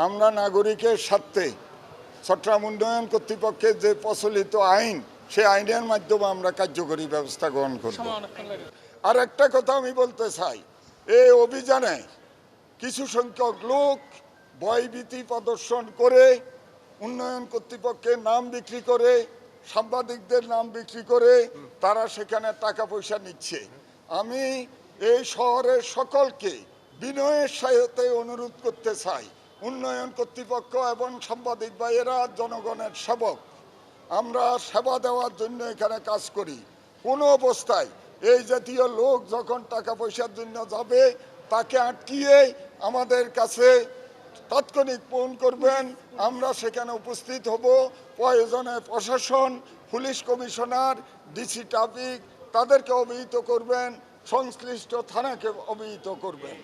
আমরা নাগরিকের স্বার্থে চট্টগ্রাম উন্নয়ন কর্তৃপক্ষের যে প্রচলিত আইন সেই আইনের মাধ্যমে আমরা কার্যকরী ব্যবস্থা গ্রহণ করব। আর একটা কথা আমি বলতে চাই, এই অভিযানে কিছু সংখ্যক লোক ভয়ভীতি প্রদর্শন করে উন্নয়ন কর্তৃপক্ষের নাম বিক্রি করে, সাংবাদিকদের নাম বিক্রি করে তারা সেখানে টাকা পয়সা নিচ্ছে। আমি এই শহরের সকলকে বিনয়ের সাথে অনুরোধ করতে চাই, উন্নয়ন কর্তৃপক্ষ এবং সাংবাদিক ভাইয়েরা জনগণের সেবক, আমরা সেবা দেওয়ার জন্য এখানে কাজ করি। কোনো অবস্থায় এই জাতীয় লোক যখন টাকা পয়সার জন্য যাবে তাকে আটকিয়ে আমাদের কাছে তাৎক্ষণিক ফোন করবেন, আমরা সেখানে উপস্থিত হব। প্রয়োজনে প্রশাসন, পুলিশ কমিশনার, ডিসি ট্রাফিক তাদেরকে অবহিত করবেন, সংশ্লিষ্ট থানাকে অবহিত করবেন।